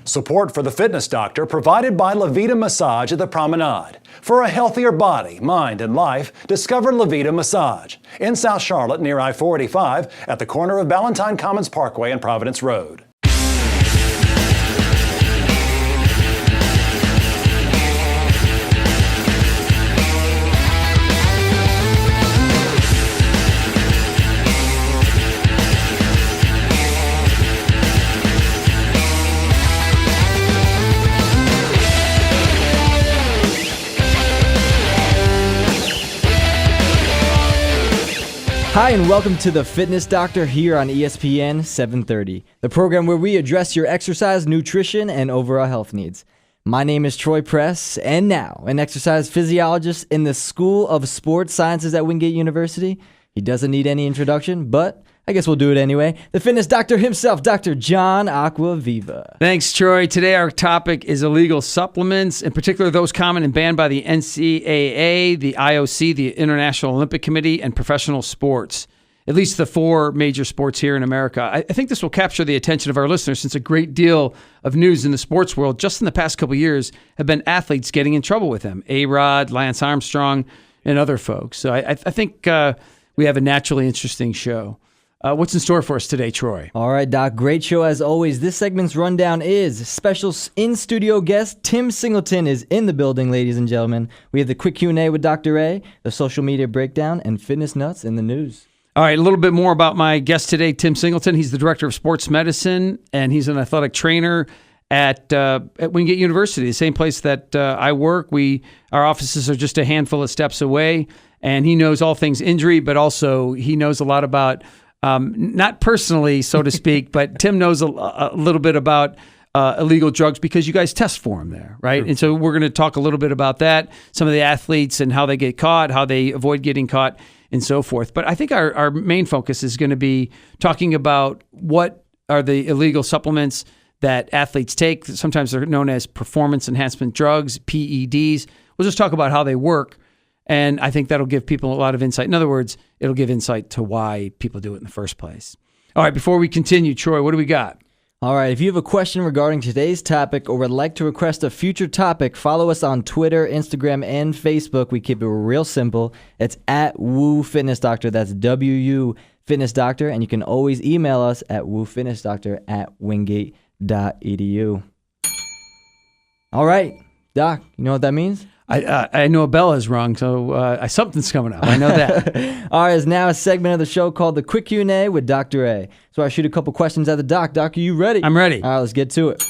Support for the Fitness Doctor provided by Levita Massage at the Promenade. For a healthier body, mind, and life, discover Levita Massage in South Charlotte near I-485 at the corner of Ballantyne Commons Parkway and Providence Road. Hi, and welcome to the Fitness Doctor here on ESPN 730, the program where we address your exercise, nutrition, and overall health needs. My name is Troy Press, and now an exercise physiologist in the School of Sports Sciences at Wingate University. He doesn't need any introduction, but I guess we'll do it anyway. The Fitness Doctor himself, Dr. John Acquaviva. Thanks, Troy. Today our topic is illegal supplements, in particular those common and banned by the NCAA, the IOC, the International Olympic Committee, and professional sports. At least the four major sports here in America. I think this will capture the attention of our listeners since a great deal of news in the sports world just in the past couple of years have been athletes getting in trouble with them. A-Rod, Lance Armstrong, and other folks. So I think we have a naturally interesting show. What's in store for us today, Troy? All right, Doc. Great show as always. This segment's rundown is special in-studio guest Tim Singleton is in the building, ladies and gentlemen. We have the quick Q&A with Dr. A, the social media breakdown, and fitness nuts in the news. All right, a little bit more about my guest today, Tim Singleton. He's the director of sports medicine, and he's an athletic trainer at Wingate University, the same place that I work. Our offices are just a handful of steps away, and he knows all things injury, but also he knows a lot about not personally, so to speak, but Tim knows a little bit about illegal drugs because you guys test for them there, right? Sure. And so we're going to talk a little bit about that, some of the athletes and how they get caught, how they avoid getting caught, and so forth. But I think our main focus is going to be talking about what are the illegal supplements that athletes take. Sometimes they're known as performance enhancement drugs, PEDs. We'll just talk about how they work. And I think that'll give people a lot of insight. In other words, it'll give insight to why people do it in the first place. All right, before we continue, Troy, what do we got? All right, if you have a question regarding today's topic or would like to request a future topic, follow us on Twitter, Instagram, and Facebook. We keep it real simple. It's at Woo Fitness Doctor. That's WU Fitness Doctor. And you can always email us at woofitnessdoctor@wingate.edu. All right, Doc, you know what that means? I know a bell is rung, so something's coming up. I know that. All right, it's now a segment of the show called the Quick Q&A with Dr. A. So I shoot a couple questions at the doc. Doc, are you ready? I'm ready. All right, let's get to it.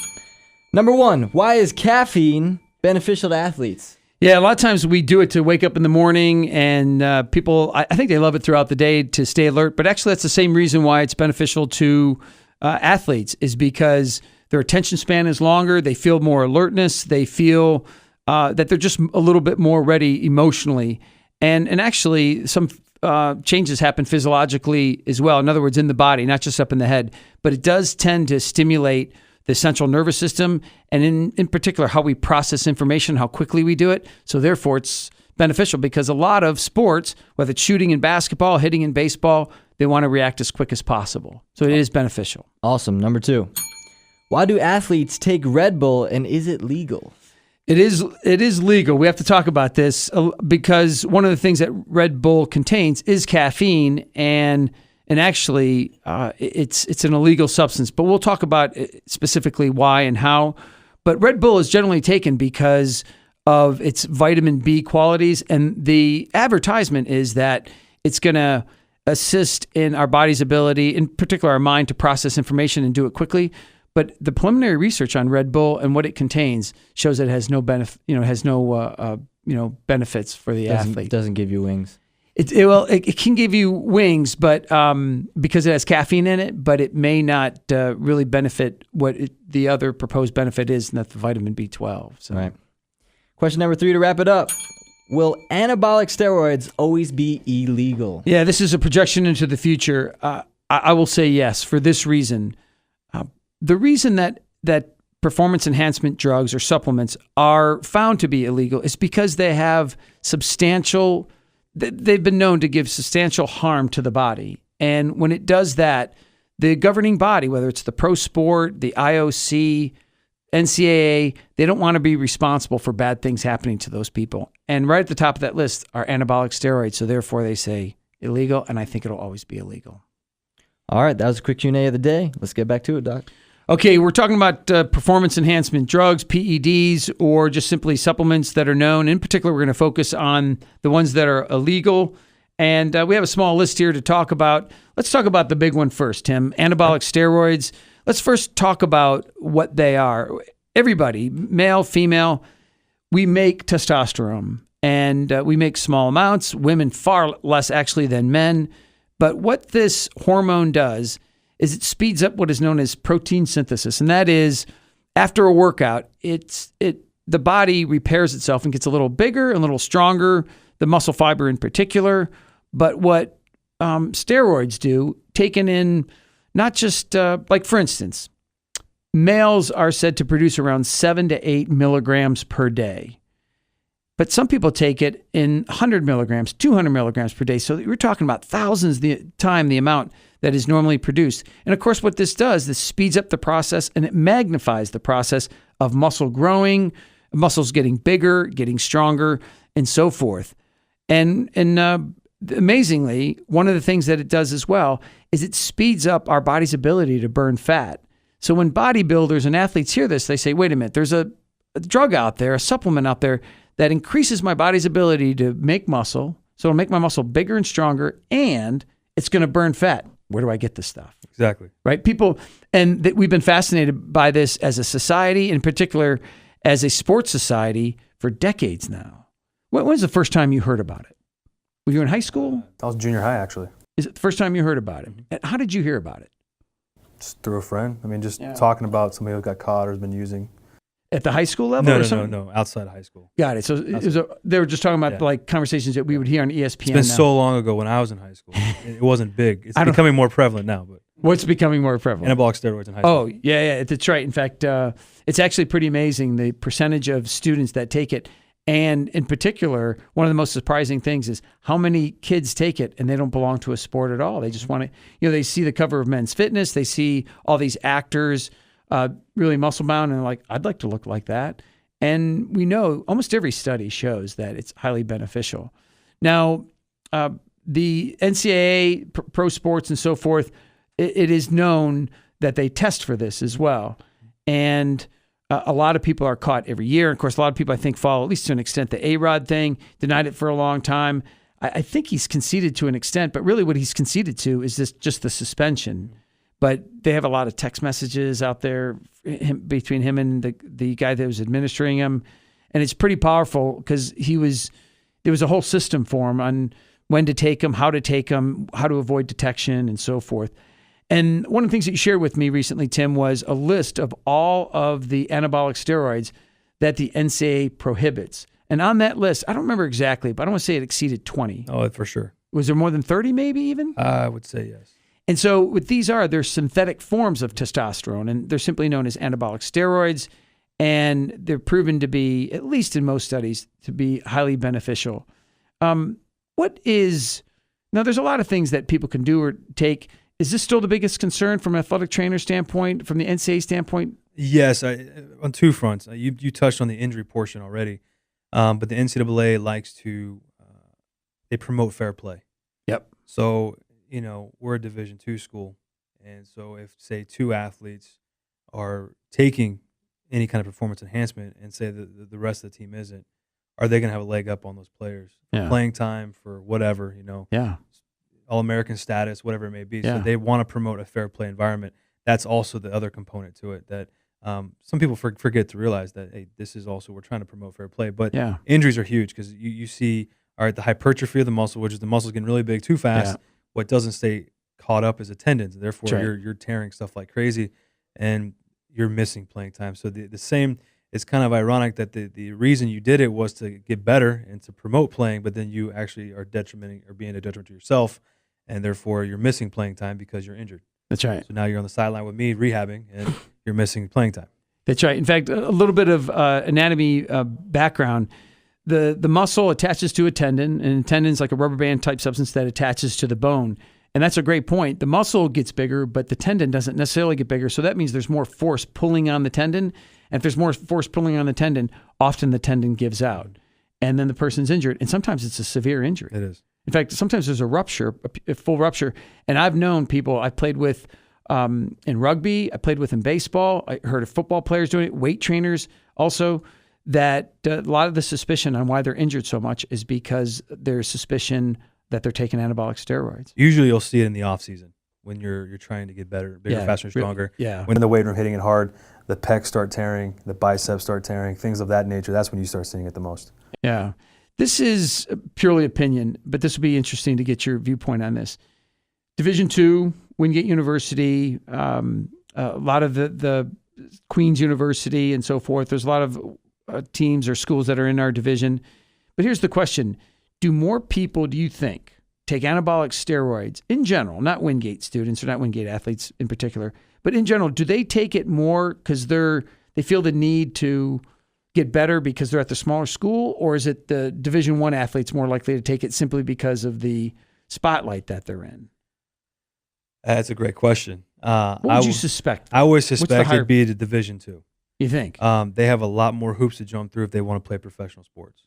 Number one, why is caffeine beneficial to athletes? Yeah, a lot of times we do it to wake up in the morning, and people, I think they love it throughout the day to stay alert. But actually, that's the same reason why it's beneficial to athletes is because their attention span is longer. They feel more alertness. They feel that they're just a little bit more ready emotionally. And actually, some changes happen physiologically as well. In other words, in the body, not just up in the head. But it does tend to stimulate the central nervous system, and in particular, how we process information, how quickly we do it. So therefore, it's beneficial because a lot of sports, whether it's shooting in basketball, hitting in baseball, they want to react as quick as possible. So it is beneficial. Awesome. Number two, why do athletes take Red Bull, and is it legal? It is legal. We have to talk about this because one of the things that Red Bull contains is caffeine, and actually it's an illegal substance. But we'll talk about specifically why and how. But Red Bull is generally taken because of its vitamin B qualities, and the advertisement is that it's going to assist in our body's ability, in particular our mind, to process information and do it quickly. But the preliminary research on Red Bull and what it contains shows that it has no benefits for the athlete. It doesn't give you wings. It can give you wings, but because it has caffeine in it, but it may not really benefit what the other proposed benefit is, and that's the vitamin B12. So. Right. Question number 3 to wrap it up. Will anabolic steroids always be illegal? Yeah, this is a projection into the future. I will say yes for this reason. The reason that performance enhancement drugs or supplements are found to be illegal is because they have they've been known to give substantial harm to the body. And when it does that, the governing body, whether it's the pro sport, the IOC, NCAA, they don't want to be responsible for bad things happening to those people. And right at the top of that list are anabolic steroids. So therefore they say illegal, and I think it'll always be illegal. All right, that was a quick Q&A of the day. Let's get back to it, Doc. Okay, we're talking about performance enhancement drugs, PEDs, or just simply supplements that are known. In particular, we're going to focus on the ones that are illegal. And we have a small list here to talk about. Let's talk about the big one first, Tim. Anabolic steroids. Let's first talk about what they are. Everybody, male, female, we make testosterone. And we make small amounts. Women far less actually than men. But what this hormone does is it speeds up what is known as protein synthesis. And that is, after a workout, the body repairs itself and gets a little bigger and a little stronger, the muscle fiber in particular. But what steroids do, taken in not just, like for instance, males are said to produce around 7 to 8 milligrams per day. But some people take it in 100 milligrams, 200 milligrams per day. So we're talking about thousands the time the amount that is normally produced. And of course, what this does, this speeds up the process and it magnifies the process of muscle growing, muscles getting bigger, getting stronger, and so forth. And amazingly, one of the things that it does as well is it speeds up our body's ability to burn fat. So when bodybuilders and athletes hear this, they say, wait a minute, there's a drug out there, a supplement out there that increases my body's ability to make muscle. So it'll make my muscle bigger and stronger, and it's going to burn fat. Where do I get this stuff? Exactly. Right? People, and we've been fascinated by this as a society, in particular as a sports society for decades now. When was the first time you heard about it? Were you in high school? I was junior high, actually. Is it the first time you heard about it? And how did you hear about it? Just through a friend. I mean, just talking about somebody who got caught or has been using. At the high school level? No, outside of high school. Got it. So they were just talking about like conversations that we would hear on ESPN. It's been so long ago when I was in high school. It wasn't big. It's becoming more prevalent now. But what's becoming more prevalent? Anabolic steroids in high school. Oh, yeah, that's right. In fact, it's actually pretty amazing the percentage of students that take it. And in particular, one of the most surprising things is how many kids take it and they don't belong to a sport at all. They just want to, they see the cover of Men's Fitness. They see all these actors really muscle bound and they're like, I'd like to look like that. And we know almost every study shows that it's highly beneficial. Now, the NCAA, pro sports and so forth, it is known that they test for this as well. And a lot of people are caught every year. Of course, a lot of people, I think, follow, at least to an extent, the A-Rod thing, denied it for a long time. I think he's conceded to an extent, but really what he's conceded to is just the suspension. But they have a lot of text messages out there between him and the guy that was administering him. And it's pretty powerful because there was a whole system for him on when to take them, how to avoid detection, and so forth. And one of the things that you shared with me recently, Tim, was a list of all of the anabolic steroids that the NCAA prohibits. And on that list, I don't remember exactly, but I don't want to say it exceeded 20. Oh, for sure. Was there more than 30 maybe even? I would say yes. And so what these are, they're synthetic forms of testosterone, and they're simply known as anabolic steroids. And they're proven to be, at least in most studies, to be highly beneficial. Now, there's a lot of things that people can do or take. Is this still the biggest concern from an athletic trainer standpoint, from the NCAA standpoint? Yes, on two fronts. You touched on the injury portion already, but the NCAA likes to they promote fair play. Yep. So we're a Division II school, and so if say two athletes are taking any kind of performance enhancement, and say that the rest of the team isn't, are they going to have a leg up on those players? Yeah. Playing time for whatever, Yeah. All-American status, whatever it may be. Yeah. So they want to promote a fair play environment. That's also the other component to it that some people forget to realize that, hey, this is also, we're trying to promote fair play. But injuries are huge because you see, all right, the hypertrophy of the muscle, which is the muscle's getting really big too fast. Yeah. What doesn't stay caught up is a tendons. Therefore, you're tearing stuff like crazy and you're missing playing time. So the same, it's kind of ironic that the reason you did it was to get better and to promote playing, but then you actually are detrimenting or being a detriment to yourself. And therefore, you're missing playing time because you're injured. That's right. So now you're on the sideline with me rehabbing, and you're missing playing time. That's right. In fact, a little bit of anatomy background. The muscle attaches to a tendon, and a tendon's like a rubber band type substance that attaches to the bone. And that's a great point. The muscle gets bigger, but the tendon doesn't necessarily get bigger. So that means there's more force pulling on the tendon. And if there's more force pulling on the tendon, often the tendon gives out. And then the person's injured. And sometimes it's a severe injury. It is. In fact, sometimes there's a rupture, a full rupture. And I've known people I played with in rugby, I played with in baseball. I heard of football players doing it, weight trainers also, that a lot of the suspicion on why they're injured so much is because there's suspicion that they're taking anabolic steroids. Usually you'll see it in the off season when you're trying to get better, bigger, faster, stronger. Yeah. When in the weight room hitting it hard, the pecs start tearing, the biceps start tearing, things of that nature. That's when you start seeing it the most. Yeah. This is purely opinion, but this will be interesting to get your viewpoint on this. Division II, Wingate University, a lot of the Queen's University and so forth. There's a lot of teams or schools that are in our division. But here's the question. Do more people, do you think, take anabolic steroids in general, not Wingate students or not Wingate athletes in particular, but in general, do they take it more because they feel the need to get better because they're at the smaller school, or is it the Division I athletes more likely to take it simply because of the spotlight that they're in? That's a great question. What would you suspect? I would suspect it'd be the Division II. You think? They have a lot more hoops to jump through if they want to play professional sports.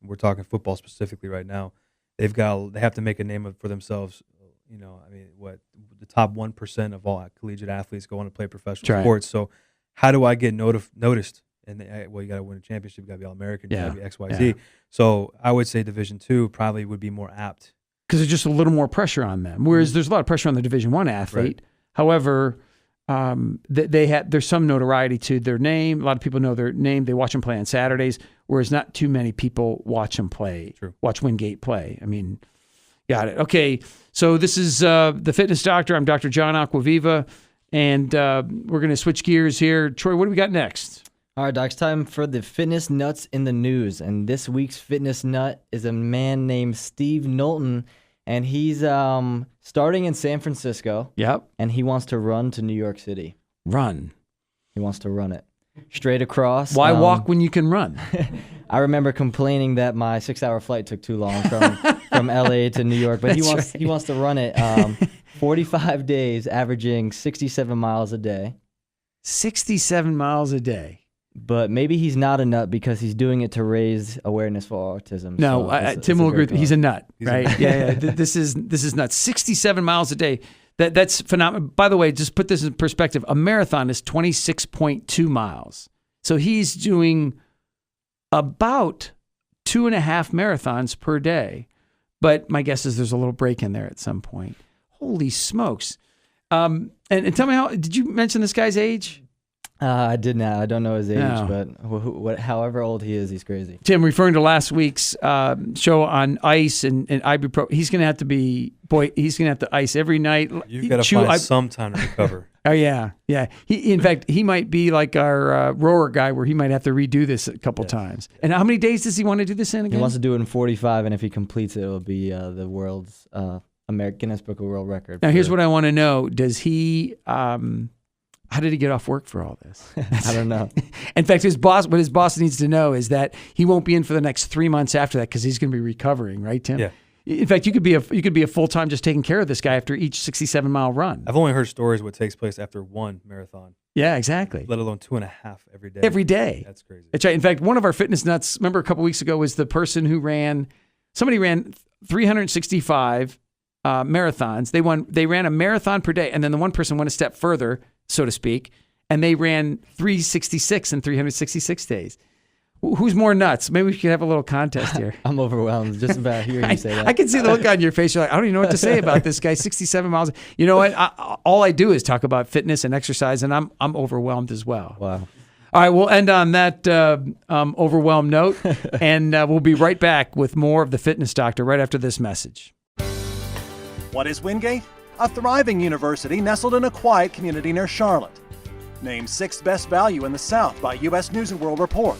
We're talking football specifically right now. They have to make a name for themselves. The top 1% of all collegiate athletes go on to play professional sports. So how do I get noticed? And you got to win a championship. You got to be All-American. You got to be XYZ. Yeah. So I would say Division II probably would be more apt. Because there's just a little more pressure on them. Whereas there's a lot of pressure on the Division I athlete. Right. However, there's some notoriety to their name. A lot of people know their name. They watch them play on Saturdays, whereas not too many people watch them play. True. Watch Wingate play. I mean, got it. Okay, so this is the Fitness Doctor. I'm Dr. John Acquaviva, and we're going to switch gears here. Troy, what do we got next? All right, Doc, it's time for the fitness nuts in the news. And this week's fitness nut is a man named Steve Knowlton, and he's starting in San Francisco. Yep. And he wants to run to New York City. Run. He wants to run it straight across. Why walk when you can run? I remember complaining that my 6-hour flight took too long from LA to New York, but he wants to run it 45 days, averaging 67 miles a day. 67 miles a day. But maybe he's not a nut because he's doing it to raise awareness for autism. No, so Tim will agree. He's a nut, right? Yeah. This is nuts. 67 miles a day. That's phenomenal. By the way, just put this in perspective. A marathon is 26.2 miles. So he's doing about 2.5 marathons per day. But my guess is there's a little break in there at some point. Holy smokes. And tell me, did you mention this guy's age? I did not. I don't know his age, but however old he is, he's crazy. Tim, referring to last week's show on ice and ibuprofen, he's going to have to ice every night. You've got to find some time to recover. Oh, yeah. In fact, he might be like our rower guy where he might have to redo this a couple times. And how many days does he want to do this in again? He wants to do it in 45, and if he completes it, it'll be the world's Guinness Book of World Record. Now, here's what I want to know. Does he... how did he get off work for all this? I don't know. In fact, what his boss needs to know is that he won't be in for the next 3 months after that because he's going to be recovering, right, Tim? Yeah. In fact, you could be a full-time just taking care of this guy after each 67-mile run. I've only heard stories what takes place after one marathon. Yeah, exactly. Let alone 2.5 every day. Every day. That's crazy. That's right. In fact, one of our fitness nuts, remember a couple weeks ago, was the person who somebody ran 365 marathons. They ran a marathon per day, and then the one person went a step further, so to speak, and they ran 366 in 366 days. Who's more nuts? Maybe we could have a little contest here. I'm overwhelmed just about hearing you say that. I can see the look on your face. You're like, I don't even know what to say about this guy, 67 miles. You know what? All I do is talk about fitness and exercise, and I'm overwhelmed as well. Wow. All right, we'll end on that overwhelmed note, and we'll be right back with more of the Fitness Doctor right after this message. What is Wingate? A thriving university nestled in a quiet community near Charlotte. Named 6th best value in the South by U.S. News & World Report.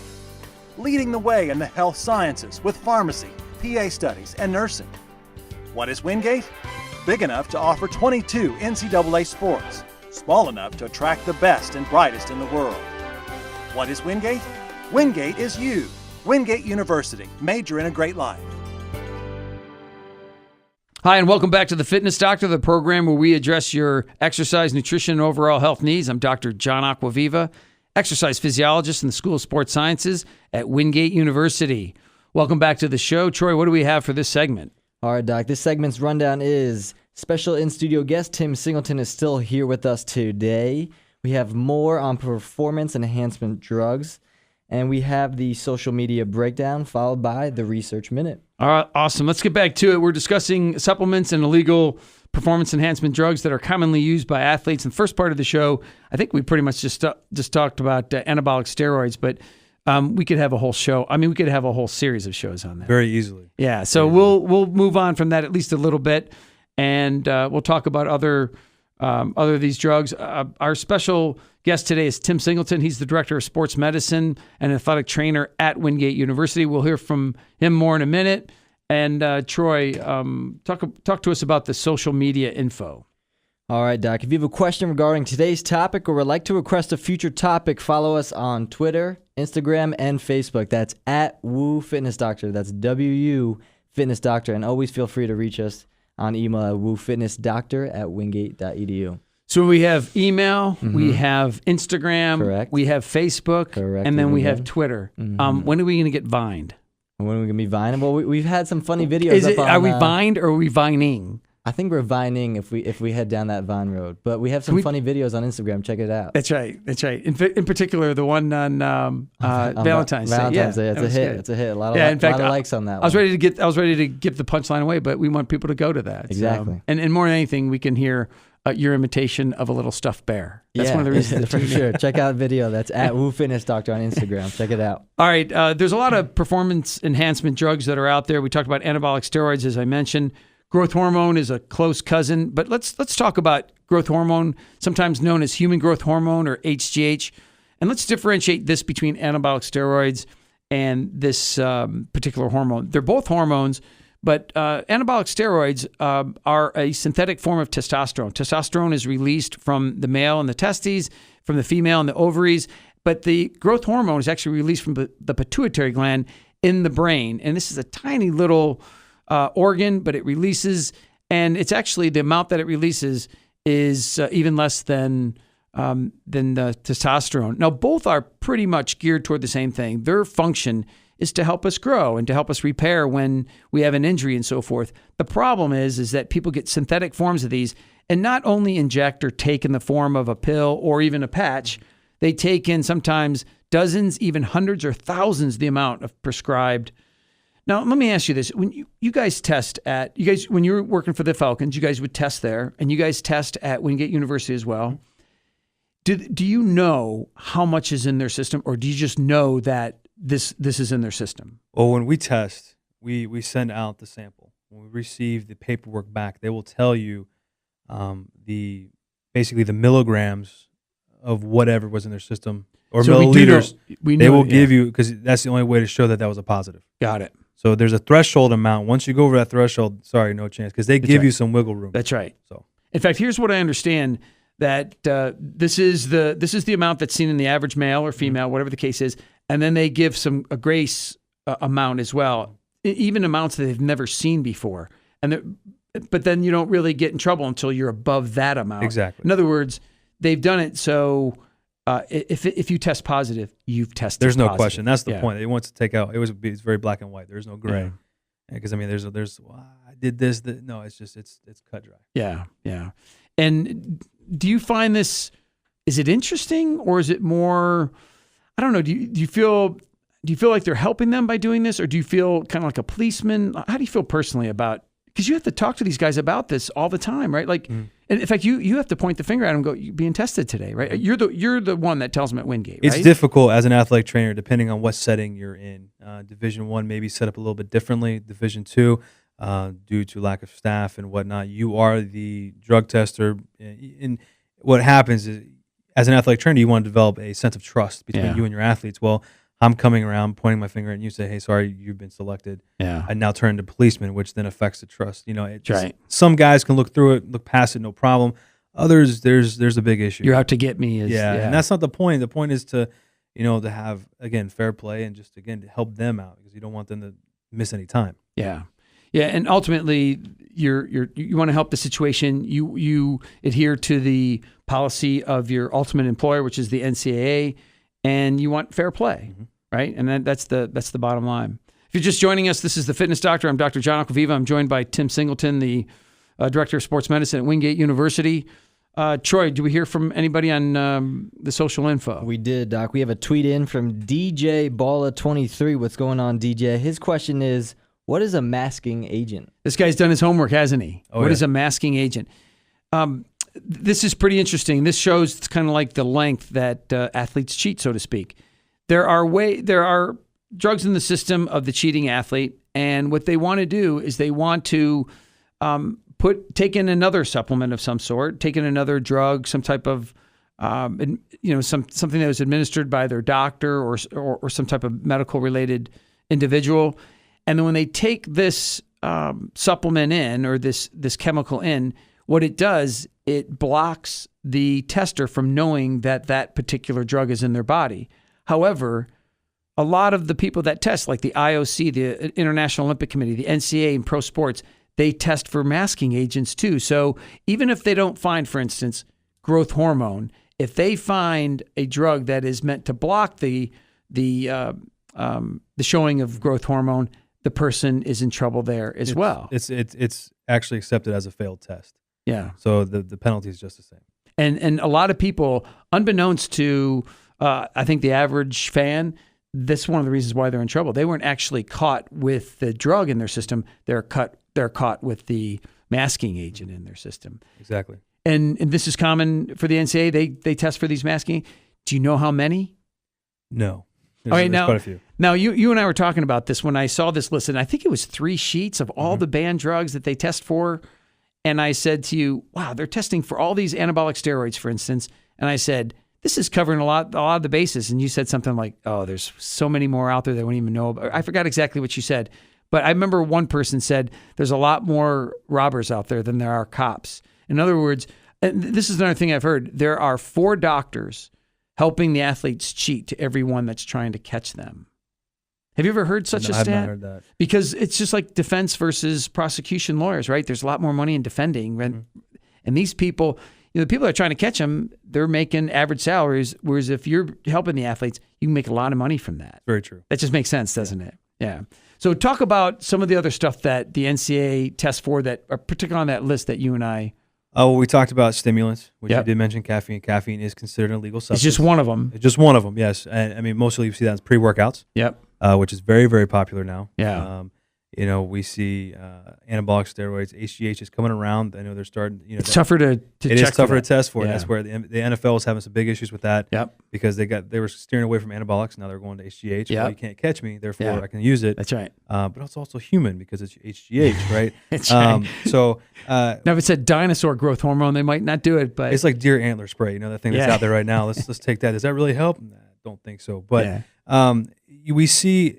Leading the way in the health sciences with pharmacy, PA studies, and nursing. What is Wingate? Big enough to offer 22 NCAA sports. Small enough to attract the best and brightest in the world. What is Wingate? Wingate is you. Wingate University. Major in a great life. Hi, and welcome back to the Fitness Doctor, the program where we address your exercise, nutrition, and overall health needs. I'm Dr. John Acquaviva, exercise physiologist in the School of Sports Sciences at Wingate University. Welcome back to the show. Troy, what do we have for this segment? All right, Doc. This segment's rundown is special in-studio guest Tim Singleton is still here with us today. We have more on performance enhancement drugs, and we have the social media breakdown followed by the research minute. All right, awesome. Let's get back to it. We're discussing supplements and illegal performance enhancement drugs that are commonly used by athletes. In the first part of the show, I think we pretty much just talked about anabolic steroids, but we could have a whole show. I mean, we could have a whole series of shows on that. Very easily. Yeah, so we'll move on from that at least a little bit, and we'll talk about other of these drugs. Our special guest today is Tim Singleton. He's the director of sports medicine and athletic trainer at Wingate University. We'll hear from him more in a minute. And Troy, talk to us about the social media info. All right, Doc. If you have a question regarding today's topic or would like to request a future topic, follow us on Twitter, Instagram, and Facebook. That's at Woo Fitness Doctor. That's WU Fitness Doctor. And always feel free to reach us on email at woofitnessdoctor@wingate.edu. So we have email, we have Instagram, Correct. we have Facebook, Correct. and then we have Twitter. When are we going to get Vined? When are we going to be Vining? Well, we've had some funny videos Are we Vined or are we Vining? I think we're Vining if we head down that Vine road. But we have some funny videos on Instagram. Check it out. That's right. In particular, the one on Valentine's Day. Valentine's Day. It's a hit. Good. It's a hit. A lot of likes on that one. I was ready to give the punchline away, but we want people to go to that. Exactly. So, and more than anything, we can hear your imitation of a little stuffed bear. That's one of the reasons. For sure. Check out the video. That's at Woo Fitness Doctor on Instagram. Check it out. All right. There's a lot of performance enhancement drugs that are out there. We talked about anabolic steroids, as I mentioned. Growth hormone is a close cousin, but let's talk about growth hormone, sometimes known as human growth hormone or HGH, and let's differentiate this between anabolic steroids and this particular hormone. They're both hormones, but anabolic steroids are a synthetic form of testosterone. Testosterone is released from the male in the testes, from the female in the ovaries, but the growth hormone is actually released from the pituitary gland in the brain, and this is a tiny little organ, but it releases, and it's actually the amount that it releases is even less than the testosterone. Now, both are pretty much geared toward the same thing. Their function is to help us grow and to help us repair when we have an injury and so forth. The problem is that people get synthetic forms of these and not only inject or take in the form of a pill or even a patch, they take in sometimes dozens, even hundreds or thousands the amount of prescribed. Now, let me ask you this. When you guys test when you were working for the Falcons, you guys would test there, and you guys test at Wingate University as well. Do you know how much is in their system, or do you just know that this is in their system? Well, when we test, we send out the sample. When we receive the paperwork back, they will tell you basically the milligrams of whatever was in their system or so milliliters. They will give you, because that's the only way to show that was a positive. Got it. So there's a threshold amount. Once you go over that threshold, sorry, no chance, because they give you some wiggle room. That's right. So, in fact, here's what I understand, that this is the amount that's seen in the average male or female, whatever the case is, and then they give a grace amount as well, even amounts that they've never seen before. But then you don't really get in trouble until you're above that amount. Exactly. In other words, they've done it so if you test positive, you've tested. There's no positive. Question. That's the point. It wants to take out. It's very black and white. There's no gray. Because I mean, there's I did this. No, it's just it's cut dry. Yeah. And do you find this? Is it interesting, or is it more? I don't know. Do you feel like they're helping them by doing this, or do you feel kind of like a policeman? How do you feel personally about? Because you have to talk to these guys about this all the time, right? Like, and in fact, you have to point the finger at them and go, "You're being tested today," right? You're the one that tells them at Wingate, right? It's difficult as an athletic trainer, depending on what setting you're in. Division I maybe set up a little bit differently. Division II, due to lack of staff and whatnot, you are the drug tester. And what happens is, as an athletic trainer, you want to develop a sense of trust between you and your athletes. Well, I'm coming around, pointing my finger at you, say, "Hey, sorry, you've been selected." Yeah. I now turn to policeman, which then affects the trust. Right. Some guys can look through it, look past it, no problem. Others, there's a big issue. You're out to get me. And that's not the point. The point is to have, again, fair play and just, again, to help them out, because you don't want them to miss any time. Yeah. Yeah, and ultimately, you want to help the situation. You adhere to the policy of your ultimate employer, which is the NCAA, and you want fair play, right? And that's the bottom line. If you're just joining us, this is the Fitness Doctor. I'm Dr. John Acquaviva. I'm joined by Tim Singleton, the Director of Sports Medicine at Wingate University. Troy, do we hear from anybody on the social info? We did, Doc. We have a tweet in from DJ Balla23. What's going on, DJ? His question is, what is a masking agent? This guy's done his homework, hasn't he? What is a masking agent? This is pretty interesting. This shows kind of like the length that athletes cheat, so to speak. There are drugs in the system of the cheating athlete, and what they want to do is they want to take in another supplement of some sort, take in another drug, some type of something that was administered by their doctor or some type of medical related individual, and then when they take this supplement in or this chemical in, what it does, it blocks the tester from knowing that particular drug is in their body. However, a lot of the people that test, like the IOC, the International Olympic Committee, the NCAA, and pro sports, they test for masking agents too. So even if they don't find, for instance, growth hormone, if they find a drug that is meant to block the showing of growth hormone, the person is in trouble there as well. It's actually accepted as a failed test. Yeah. So the penalty is just the same. And a lot of people, unbeknownst to I think the average fan, that's one of the reasons why they're in trouble. They weren't actually caught with the drug in their system. They're caught with the masking agent in their system. Exactly. And this is common for the NCAA. They test for these masking. Do you know how many? No. There's quite a few. Now, you and I were talking about this when I saw this list, and I think it was 3 sheets of all the banned drugs that they test for. And I said to you, wow, they're testing for all these anabolic steroids, for instance. And I said, this is covering a lot of the bases. And you said something like, oh, there's so many more out there that we don't even know about. I forgot exactly what you said. But I remember one person said, there's a lot more robbers out there than there are cops. In other words, and this is another thing I've heard, there are 4 doctors helping the athletes cheat to everyone that's trying to catch them. Have you ever heard such a stat? I've not heard that. Because it's just like defense versus prosecution lawyers, right? There's a lot more money in defending. And these people, the people that are trying to catch them, they're making average salaries, whereas if you're helping the athletes, you can make a lot of money from that. Very true. That just makes sense, doesn't it? Yeah. So talk about some of the other stuff that the NCAA tests for that are particularly on that list that you and I... Oh, well, we talked about stimulants, which you did mention caffeine. Caffeine is considered an illegal substance. It's just one of them. It's just one of them, yes. And I mean, mostly you see that as pre-workouts. Yep. Which is very, very popular now. Yeah. We see anabolic steroids. HGH is coming around. I know they're starting. It's tougher to check. It is tougher to test for. Yeah. And that's where the NFL is having some big issues with that. Yep. Because they were steering away from anabolics. Now they're going to HGH. Yep. Well, you can't catch me, therefore I can use it. That's right. But it's also human because it's HGH, right? That's right. Now if it said dinosaur growth hormone, they might not do it. But it's like deer antler spray. That thing that's out there right now. Let's take that. Does that really help? Nah, don't think so. But we see.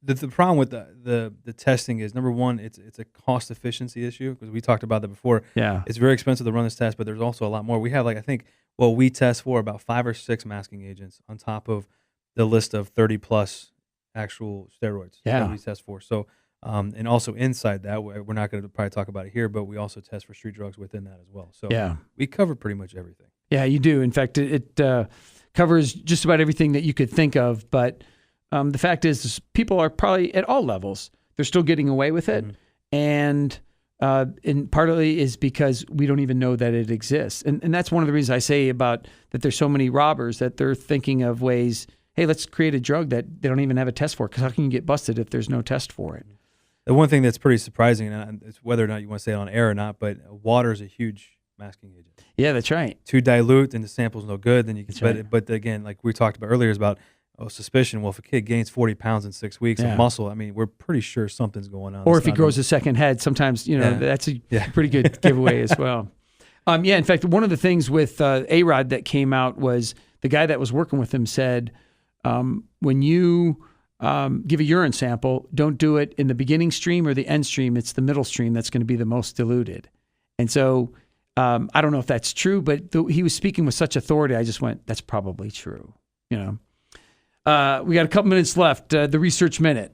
The problem with the testing is, number one, it's a cost efficiency issue, because we talked about that before. Yeah. It's very expensive to run this test, but there's also a lot more. We have, I think what we test for, about 5 or 6 masking agents on top of the list of 30 plus actual steroids that we test for. So, and also inside that, we're not going to probably talk about it here, but we also test for street drugs within that as well. So we cover pretty much everything. Yeah, you do. In fact, it covers just about everything that you could think of, but the fact is people are probably at all levels, they're still getting away with it. And partly is because we don't even know that it exists. And that's one of the reasons I say about that there's so many robbers, that they're thinking of ways, hey, let's create a drug that they don't even have a test for, because how can you get busted if there's no test for it? The one thing that's pretty surprising, and it's whether or not you want to say it on air or not, but water is a huge masking agent. Yeah, that's right. Too dilute and the sample's no good, then you can. Right. But again, like we talked about earlier, is about suspicion. Well, if a kid gains 40 pounds in 6 weeks of muscle, I mean, we're pretty sure something's going on. Or if he grows a second head, sometimes that's a pretty good giveaway as well. In fact, one of the things with A-Rod that came out was the guy that was working with him said, when you give a urine sample, don't do it in the beginning stream or the end stream. It's the middle stream that's going to be the most diluted. And so I don't know if that's true, but he was speaking with such authority. I just went, that's probably true. We got a couple minutes left. The Research Minute.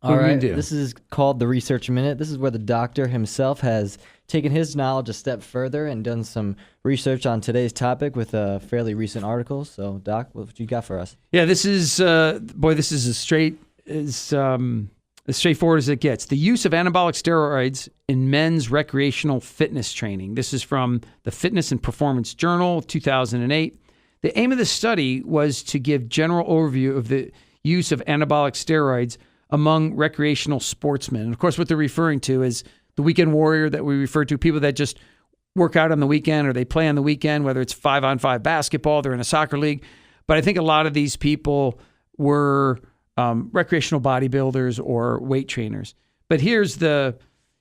All right, do? This is called the Research Minute. This is where the doctor himself has taken his knowledge a step further and done some research on today's topic with a fairly recent article. So, Doc, what you got for us? Yeah, this is this is as straightforward as it gets. The use of anabolic steroids in men's recreational fitness training. This is from the Fitness and Performance Journal, 2008. The aim of the study was to give general overview of the use of anabolic steroids among recreational sportsmen. And of course, what they're referring to is the weekend warrior that we refer to, people that just work out on the weekend or they play on the weekend, whether it's 5-on-5 basketball, they're in a soccer league. But I think a lot of these people were recreational bodybuilders or weight trainers. But here's the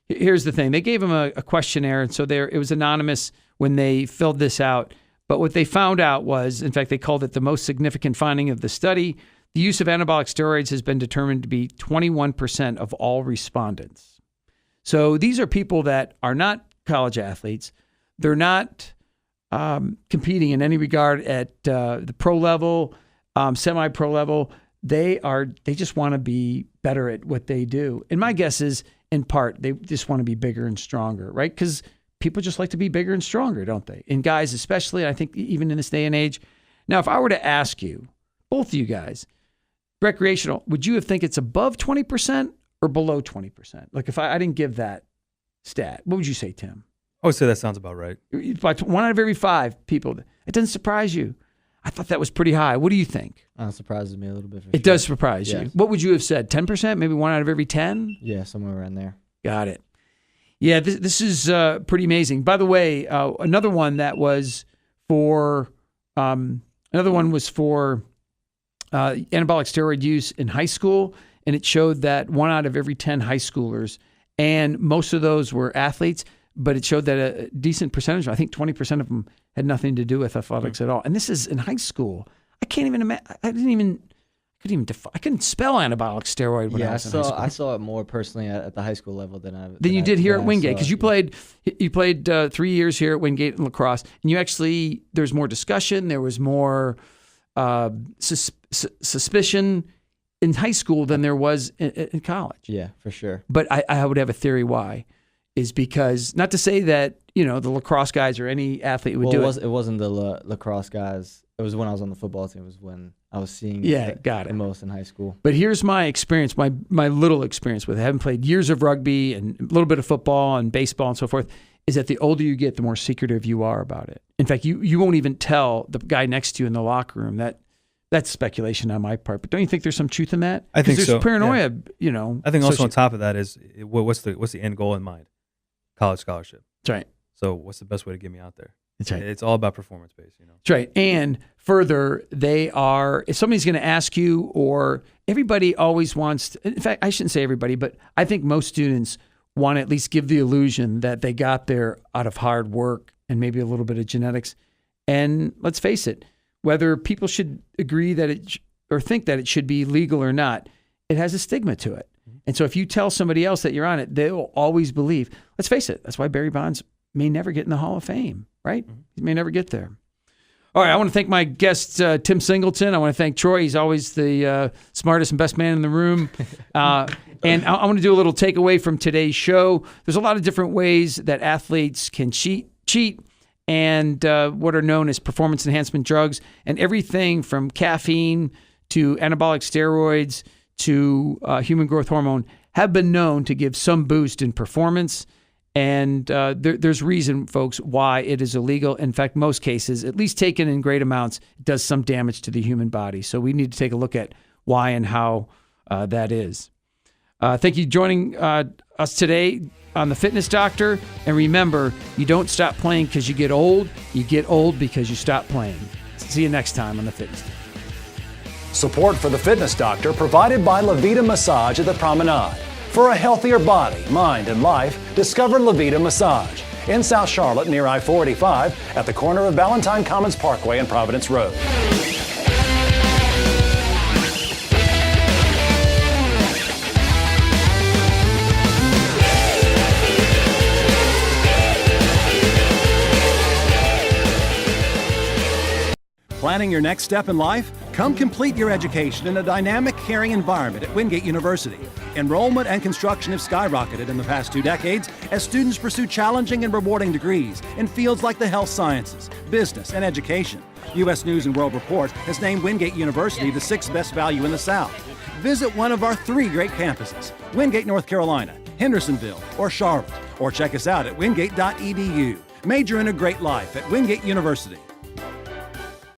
thing. They gave them a questionnaire, and so it was anonymous when they filled this out. But what they found out was, in fact, they called it the most significant finding of the study. The use of anabolic steroids has been determined to be 21% of all respondents. So these are people that are not college athletes. They're not competing in any regard at the pro level, semi-pro level. They just want to be better at what they do. And my guess is, in part, they just want to be bigger and stronger, right? Because people just like to be bigger and stronger, don't they? And guys especially, I think even in this day and age. Now, if I were to ask you, both of you guys, recreational, would you think it's above 20% or below 20%? Like if I didn't give that stat, what would you say, Tim? I would say that sounds about right. About 1 out of every 5 people. It doesn't surprise you. I thought that was pretty high. What do you think? It surprises me a little bit. It does surprise you. What would you have said? 10%? Maybe 1 out of every 10? Yeah, somewhere around there. Got it. Yeah, this is pretty amazing. By the way, another one that was for anabolic steroid use in high school, and it showed that 1 out of every 10 high schoolers, and most of those were athletes, but it showed that a decent percentage, I think 20% of them, had nothing to do with athletics at all. And this is in high school. I can't even imagine. I couldn't spell anabolic steroid when I was in high school. I saw it more personally at the high school level than you did here at Wingate, because you played 3 years here at Wingate in lacrosse, and you actually, there's more discussion, there was more suspicion in high school than there was in college. Yeah, for sure. But I would have a theory why. Is because, not to say that, the lacrosse guys or any athlete would do it. It wasn't the lacrosse guys. It was when I was on the football team. It was when I was seeing the most in high school. But here's my experience, my little experience with it. I haven't played years of rugby and a little bit of football and baseball and so forth, is that the older you get, the more secretive you are about it. In fact, you won't even tell the guy next to you in the locker room. That's speculation on my part. But don't you think there's some truth in that? I think there's so. Paranoia, Yeah. I think also on top of that is, what's the end goal in mind? College scholarship. That's right. So what's the best way to get me out there? That's right. It's all about performance based, That's right. And further, if somebody's going to ask you, or everybody always wants to, in fact, I shouldn't say everybody, but I think most students want to at least give the illusion that they got there out of hard work and maybe a little bit of genetics. And let's face it, whether people should agree that or think that it should be legal or not, it has a stigma to it. And so if you tell somebody else that you're on it, they will always believe. Let's face it, that's why Barry Bonds may never get in the Hall of Fame, right? He may never get there. All right, I want to thank my guest, Tim Singleton. I want to thank Troy. He's always the smartest and best man in the room. And I want to do a little takeaway from today's show. There's a lot of different ways that athletes can cheat and what are known as performance enhancement drugs, and everything from caffeine to anabolic steroids to human growth hormone have been known to give some boost in performance. And there's reason, folks, why it is illegal. In fact, most cases, at least taken in great amounts, it does some damage to the human body. So we need to take a look at why and how that is. Thank you for joining us today on The Fitness Doctor. And remember, you don't stop playing because you get old. You get old because you stop playing. See you next time on The Fitness Doctor. Support for The Fitness Doctor provided by Levita Massage at the Promenade. For a healthier body, mind, and life, discover Levita Massage in South Charlotte near I-485 at the corner of Valentine Commons Parkway and Providence Road. Planning your next step in life? Come complete your education in a dynamic, caring environment at Wingate University. Enrollment and construction have skyrocketed in the past 2 decades as students pursue challenging and rewarding degrees in fields like the health sciences, business, and education. U.S. News & World Report has named Wingate University the 6th best value in the South. Visit one of our 3 great campuses, Wingate, North Carolina, Hendersonville, or Charlotte, or check us out at wingate.edu. Major in a great life at Wingate University.